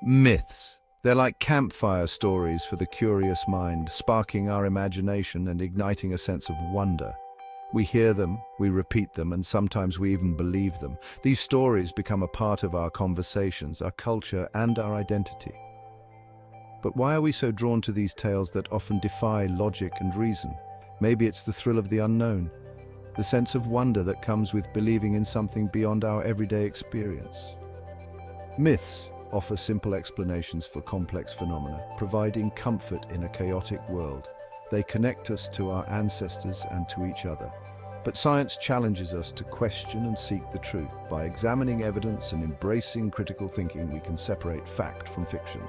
Myths. They're like campfire stories for the curious mind, sparking our imagination and igniting a sense of wonder. We hear them, we repeat them, and sometimes we even believe them. These stories become a part of our conversations, our culture, and our identity. But why are we so drawn to these tales that often defy logic and reason? Maybe it's the thrill of the unknown, the sense of wonder that comes with believing in something beyond our everyday experience. Myths offer simple explanations for complex phenomena, providing comfort in a chaotic world. They connect us to our ancestors and to each other. But science challenges us to question and seek the truth. By examining evidence and embracing critical thinking, we can separate fact from fiction.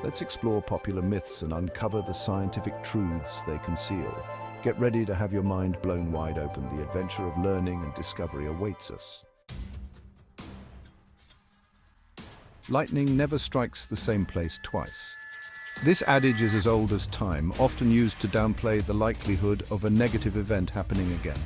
Let's explore popular myths and uncover the scientific truths they conceal. Get ready to have your mind blown wide open. The adventure of learning and discovery awaits us. Lightning never strikes the same place twice. This adage is as old as time, often used to downplay the likelihood of a negative event happening again.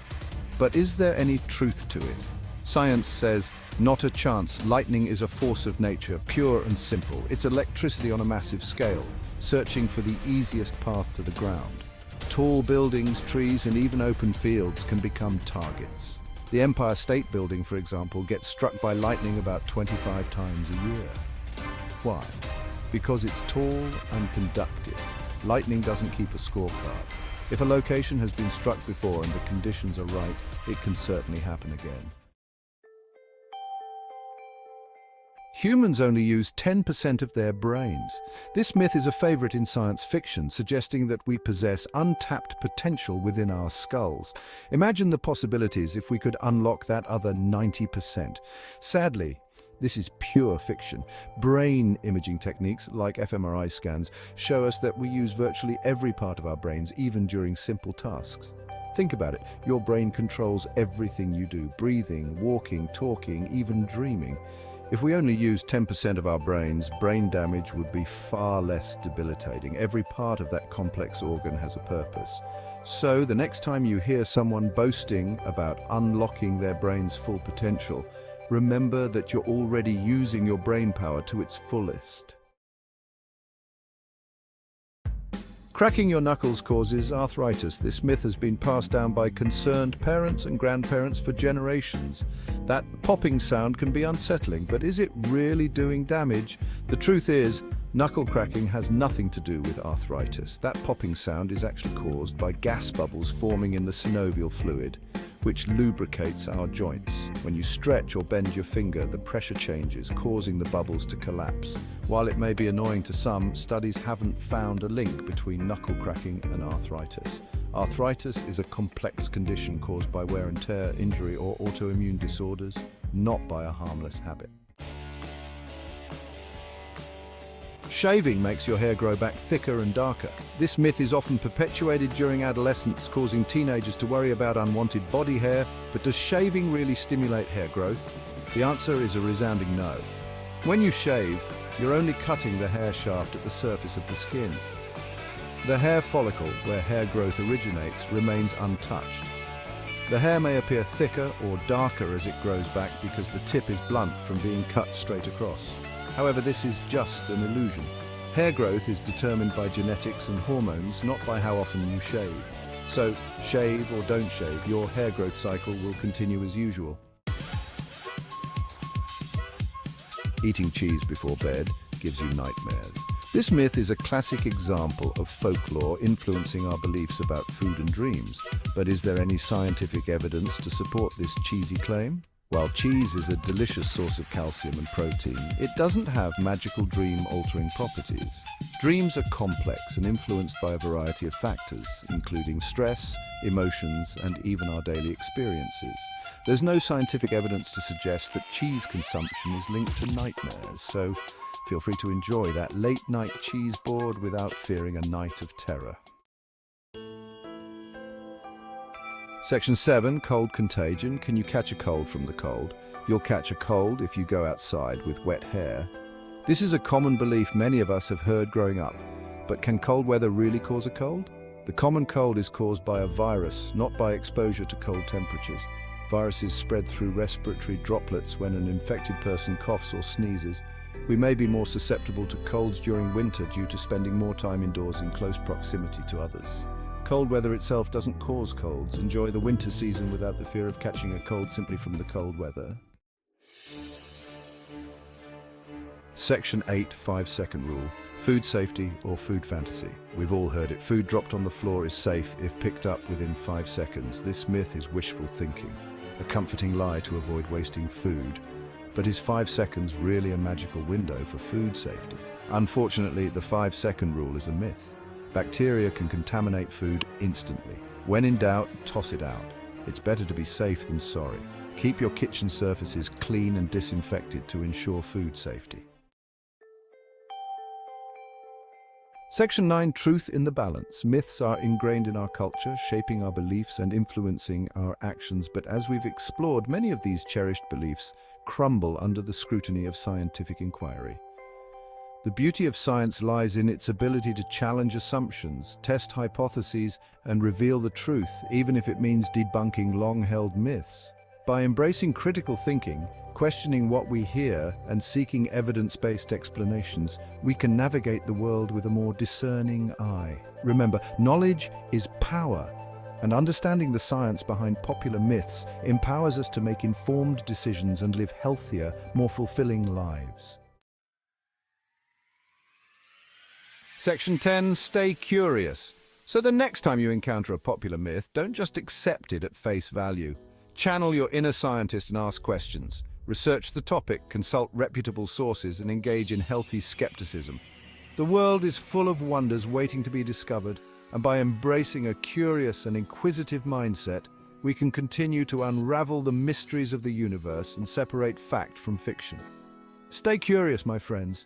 But is there any truth to it? Science says, not a chance. Lightning is a force of nature, pure and simple. It's electricity on a massive scale, searching for the easiest path to the ground. Tall buildings, trees, and even open fields can become targets. The Empire State Building, for example, gets struck by lightning about 25 times a year. Why? Because it's tall and conductive. Lightning doesn't keep a scorecard. If a location has been struck before and the conditions are right, it can certainly happen again. Humans only use 10% of their brains. This myth is a favorite in science fiction, suggesting that we possess untapped potential within our skulls. Imagine the possibilities if we could unlock that other 90%. Sadly, this is pure fiction. Brain imaging techniques, like fMRI scans, show us that we use virtually every part of our brains, even during simple tasks. Think about it. Your brain controls everything you do: breathing, walking, talking, even dreaming. If we only used 10% of our brains, brain damage would be far less debilitating. Every part of that complex organ has a purpose. So, the next time you hear someone boasting about unlocking their brain's full potential, remember that you're already using your brain power to its fullest. Cracking your knuckles causes arthritis. This myth has been passed down by concerned parents and grandparents for generations. That popping sound can be unsettling, but is it really doing damage? The truth is, knuckle cracking has nothing to do with arthritis. That popping sound is actually caused by gas bubbles forming in the synovial fluid, which lubricates our joints. When you stretch or bend your finger, the pressure changes, causing the bubbles to collapse. While it may be annoying to some, studies haven't found a link between knuckle cracking and arthritis. Arthritis is a complex condition caused by wear and tear, injury, or autoimmune disorders, not by a harmless habit. Shaving makes your hair grow back thicker and darker. This myth is often perpetuated during adolescence, causing teenagers to worry about unwanted body hair. But does shaving really stimulate hair growth? The answer is a resounding no. When you shave, you're only cutting the hair shaft at the surface of the skin. The hair follicle, where hair growth originates, remains untouched. The hair may appear thicker or darker as it grows back because the tip is blunt from being cut straight across. However, this is just an illusion. Hair growth is determined by genetics and hormones, not by how often you shave. So, shave or don't shave, your hair growth cycle will continue as usual. Eating cheese before bed gives you nightmares. This myth is a classic example of folklore influencing our beliefs about food and dreams. But is there any scientific evidence to support this cheesy claim? While cheese is a delicious source of calcium and protein, it doesn't have magical dream-altering properties. Dreams are complex and influenced by a variety of factors, including stress, emotions, and even our daily experiences. There's no scientific evidence to suggest that cheese consumption is linked to nightmares, so feel free to enjoy that late-night cheese board without fearing a night of terror. Section 7, cold contagion. Can you catch a cold from the cold? You'll catch a cold if you go outside with wet hair. This is a common belief many of us have heard growing up. But can cold weather really cause a cold? The common cold is caused by a virus, not by exposure to cold temperatures. Viruses spread through respiratory droplets when an infected person coughs or sneezes. We may be more susceptible to colds during winter due to spending more time indoors in close proximity to others. Cold weather itself doesn't cause colds. Enjoy the winter season without the fear of catching a cold simply from the cold weather. Section 8, 5-second rule. Food safety or food fantasy. We've all heard it. Food dropped on the floor is safe if picked up within 5 seconds. This myth is wishful thinking, a comforting lie to avoid wasting food. But is 5 seconds really a magical window for food safety? Unfortunately, the 5-second rule is a myth. Bacteria can contaminate food instantly. When in doubt, toss it out. It's better to be safe than sorry. Keep your kitchen surfaces clean and disinfected to ensure food safety. Section 9, truth in the balance. Myths are ingrained in our culture, shaping our beliefs and influencing our actions. But as we've explored, many of these cherished beliefs crumble under the scrutiny of scientific inquiry. The beauty of science lies in its ability to challenge assumptions, test hypotheses, and reveal the truth, even if it means debunking long-held myths. By embracing critical thinking, questioning what we hear, and seeking evidence-based explanations, we can navigate the world with a more discerning eye. Remember, knowledge is power, and understanding the science behind popular myths empowers us to make informed decisions and live healthier, more fulfilling lives. Section 10, stay curious. So the next time you encounter a popular myth, don't just accept it at face value. Channel your inner scientist and ask questions. Research the topic, consult reputable sources, and engage in healthy skepticism. The world is full of wonders waiting to be discovered, and by embracing a curious and inquisitive mindset, we can continue to unravel the mysteries of the universe and separate fact from fiction. Stay curious, my friends.